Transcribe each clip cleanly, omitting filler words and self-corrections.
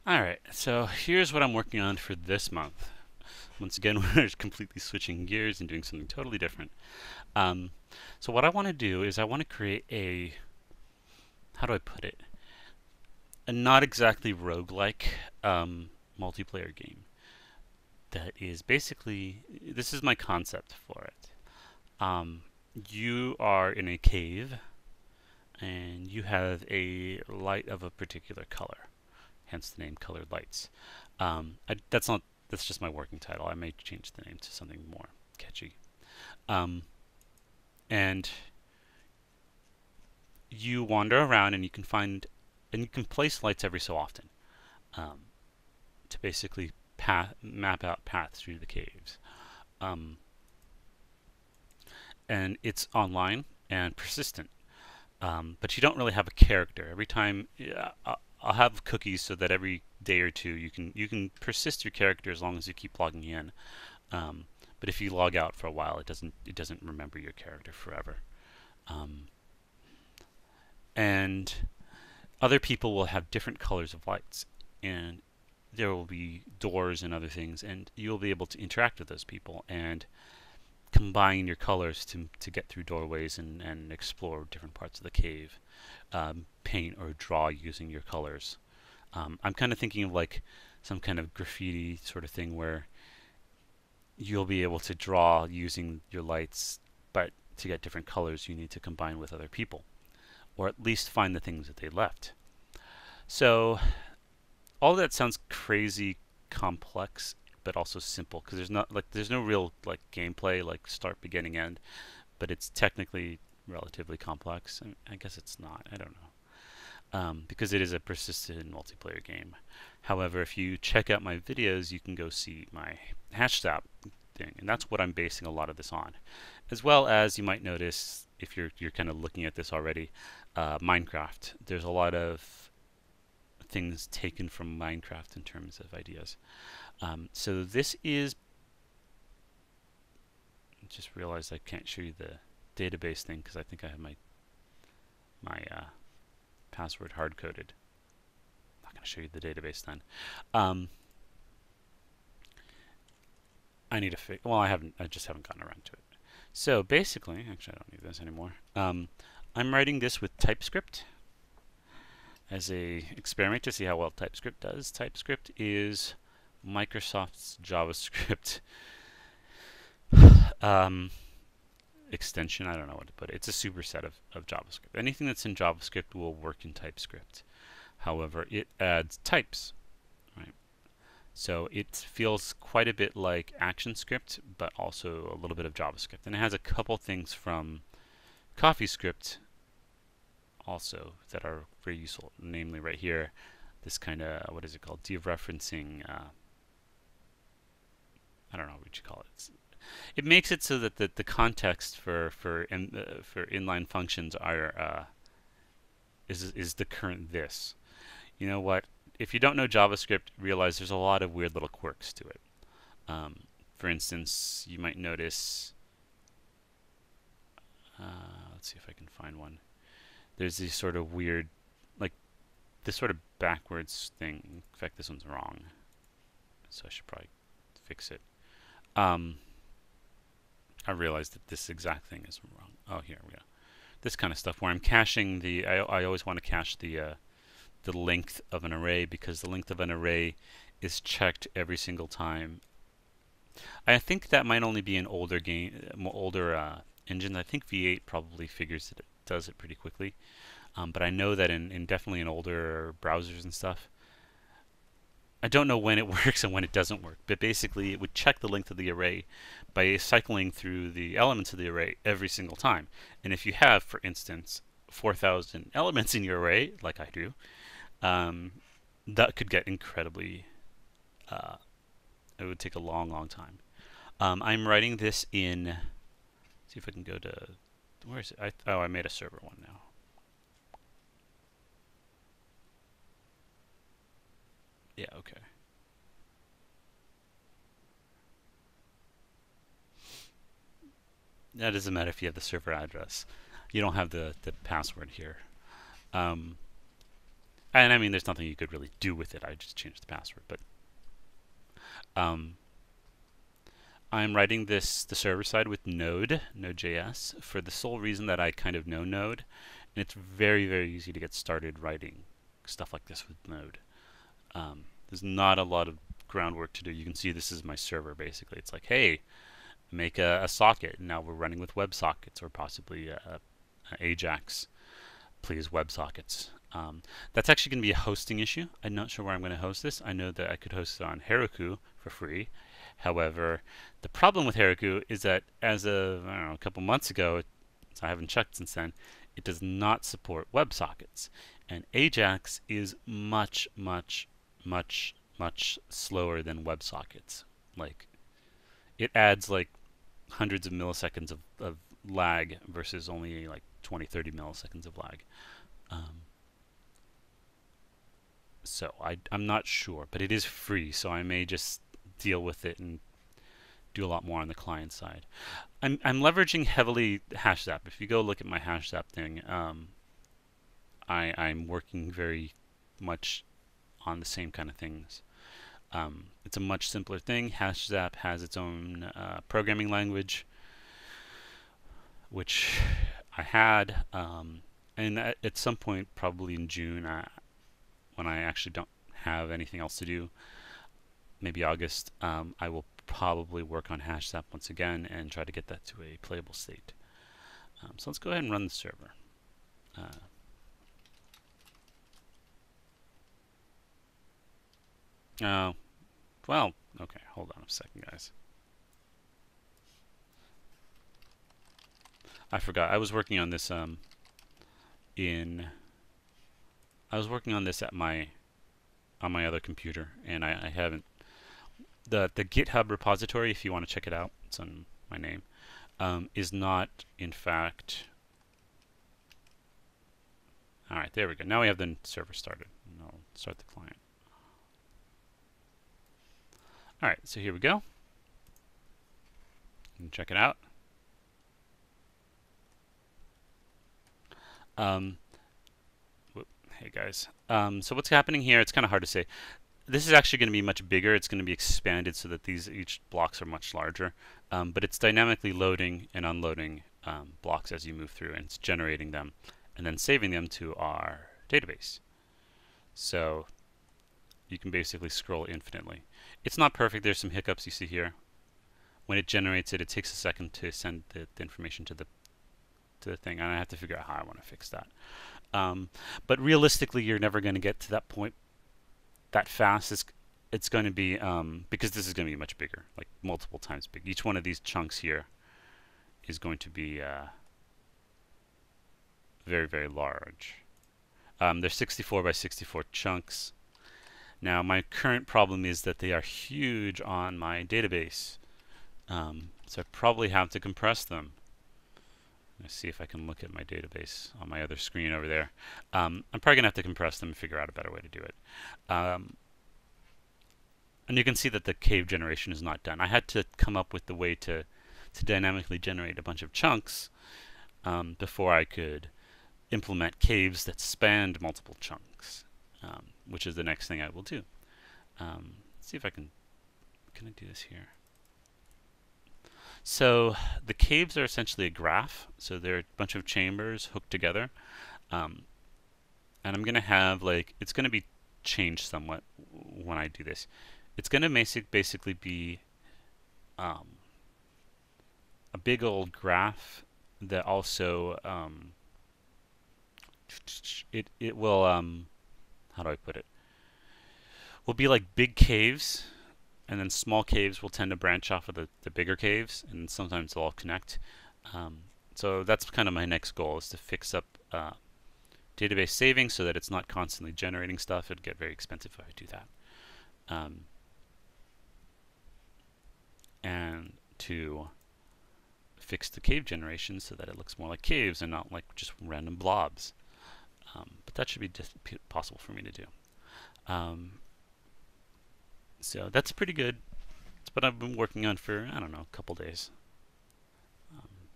Alright, so here's what I'm working on for this month. Once again, we're completely switching gears and doing something totally different. Um, so what I want to do is I want to create a, how do I put it? A not exactly roguelike multiplayer game that is basically, this is my concept for it. Um, you are in a cave and you have a light of a particular color, hence the name Colored Lights. That's not, that's just my working title. I may change the name to something more catchy. Um, and you wander around and you can find, and you can place lights every so often um, to basically map out paths through the caves. Um, and it's online and persistent. But you don't really have a character. Every time, yeah, I'll have cookies so that every day or two you can persist your character as long as you keep logging in. Um, but if you log out for a while, it doesn't remember your character forever. Um, and other people will have different colors of lights, and there will be doors and other things, and you'll be able to interact with those people and combine your colors to get through doorways and explore different parts of the cave, paint or draw using your colors. I'm kind of thinking of like some kind of graffiti sort of thing where you'll be able to draw using your lights, but to get different colors, you need to combine with other people, or at least find the things that they left. So all that sounds crazy complex, but also simple because there's no real like gameplay like start beginning end, but it's technically relatively complex. I guess it's not. I don't know. Because it is a persistent multiplayer game. However, if you check out my videos, you can go see my hashtag thing, and that's what I'm basing a lot of this on. As well as you might notice if you're kind of looking at this already, Minecraft. There's a lot of things taken from Minecraft in terms of ideas. So this is, just realized I can't show you the database thing because I think I have my password hard coded. I'm not going to show you the database then. Um, I need to fix. Well, I haven't. I just haven't gotten around to it. So basically, actually, I don't need this anymore. I'm writing this with TypeScript as a experiment to see how well TypeScript does. TypeScript is Microsoft's JavaScript um, extension. I don't know what to put it. It's a superset of JavaScript. Anything that's in JavaScript will work in TypeScript. However, it adds types, right? So it feels quite a bit like ActionScript, but also a little bit of JavaScript. And it has a couple things from CoffeeScript also that are very useful, namely right here, this kind of, what is it called, dereferencing, I don't know what you call it. It makes it so that the context for inline functions are is the current this. You know what? If you don't know JavaScript, realize there's a lot of weird little quirks to it. For instance, you might notice, let's see if I can find one. There's these sort of weird, like this sort of backwards thing. In fact, this one's wrong, so I should probably fix it. I realized that this exact thing is wrong. Oh, here we go. This kind of stuff where I'm caching the. I always want to cache the length of an array because the length of an array is checked every single time. I think that might only be in older engines. I think V8 probably figures that it does it pretty quickly. But I know that in definitely in older browsers and stuff, I don't know when it works and when it doesn't work, but basically it would check the length of the array by cycling through the elements of the array every single time. And if you have, for instance, 4,000 elements in your array, like I do, that could get incredibly, it would take a long, long time. I'm writing this in, see if I can go to, where is it? I made a server one now. Yeah, okay. That doesn't matter if you have the server address. You don't have the password here. Um, And I mean, there's nothing you could really do with it. I just changed the password. But um, I'm writing the server side with Node.js, for the sole reason that I kind of know Node, and it's very, very easy to get started writing stuff like this with Node. There's not a lot of groundwork to do. You can see this is my server basically. It's like, hey, make a socket. Now we're running with WebSockets or possibly Ajax. Please WebSockets. That's actually going to be a hosting issue. I'm not sure where I'm going to host this. I know that I could host it on Heroku for free. However, the problem with Heroku is that as of, I don't know, a couple months ago, so I haven't checked since then, it does not support WebSockets. And Ajax is much, much, much, much slower than WebSockets. Like, it adds like hundreds of milliseconds of lag versus only like 20, 30 milliseconds of lag. So I'm not sure, but it is free, so I may just deal with it and do a lot more on the client side. I'm leveraging heavily HashZap. If you go look at my HashZap thing, I'm working very much on the same kind of things. It's a much simpler thing. HashZap has its own programming language, which I had, and at some point, probably in June, when I actually don't have anything else to do, maybe August, I will probably work on HashZap once again and try to get that to a playable state. So let's go ahead and run the server. Well, okay, hold on a second, guys. I forgot. I was working on this I was working on this at on my other computer, and I haven't. The GitHub repository, if you want to check it out, it's on my name, is not, in fact. All right, there we go. Now we have the server started. And I'll start the client. All right, so here we go. You can check it out. Hey guys. So what's happening here? It's kind of hard to say. This is actually going to be much bigger. It's going to be expanded so that each blocks are much larger. But it's dynamically loading and unloading blocks as you move through, and it's generating them and then saving them to our database. So you can basically scroll infinitely. It's not perfect. There's some hiccups you see here. When it generates it, it takes a second to send the information to the thing, and I have to figure out how I want to fix that. But realistically, you're never going to get to that point that fast. It's going to be, because this is going to be much bigger, like multiple times big. Each one of these chunks here is going to be very, very large. They're 64 by 64 chunks. Now, my current problem is that they are huge on my database. So I probably have to compress them. Let's see if I can look at my database on my other screen over there. I'm probably going to have to compress them and figure out a better way to do it. And you can see that the cave generation is not done. I had to come up with the way to dynamically generate a bunch of chunks before I could implement caves that spanned multiple chunks, which is the next thing I will do. Let's see if I can I do this here? So the caves are essentially a graph. So they're a bunch of chambers hooked together. And I'm going to have, like, it's going to be changed somewhat when I do this. It's going to basically be a big old graph that also, it will, how do I put it? Will be like big caves, and then small caves will tend to branch off of the bigger caves, and sometimes they'll all connect. So that's kind of my next goal, is to fix up database saving so that it's not constantly generating stuff. It'd get very expensive if I do that. And to fix the cave generation so that it looks more like caves and not like just random blobs. But that should be possible for me to do. So that's pretty good. It's what I've been working on for, I don't know, a couple days.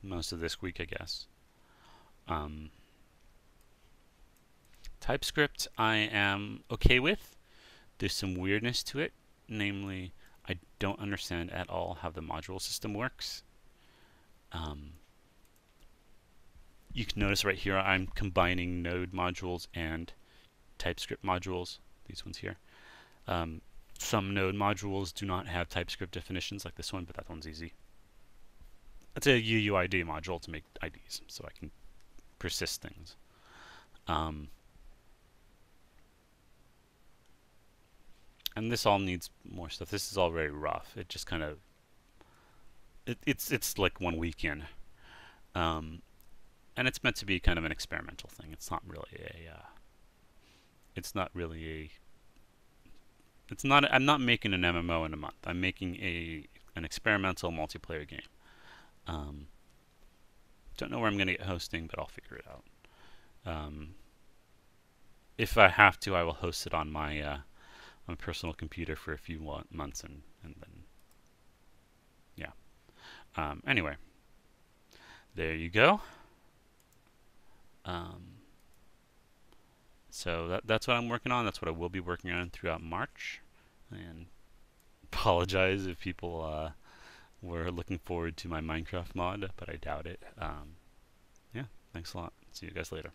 Most of this week, I guess. TypeScript I am okay with. There's some weirdness to it, namely, I don't understand at all how the module system works. You can notice right here I'm combining Node modules and TypeScript modules, these ones here. Some Node modules do not have TypeScript definitions like this one, but that one's easy. It's a UUID module to make IDs, so I can persist things. And this all needs more stuff. This is all very rough. It just kind of it's like 1 week in, and it's meant to be kind of an experimental thing. It's not really a. It's not really a. It's not. I'm not making an MMO in a month. I'm making an experimental multiplayer game. Don't know where I'm going to get hosting, but I'll figure it out. If I have to, I will host it on my personal computer for a few months, and then yeah. Anyway, there you go. So that's what I'm working on. That's what I will be working on throughout March. And apologize if people were looking forward to my Minecraft mod, but I doubt it. Yeah, thanks a lot. See you guys later.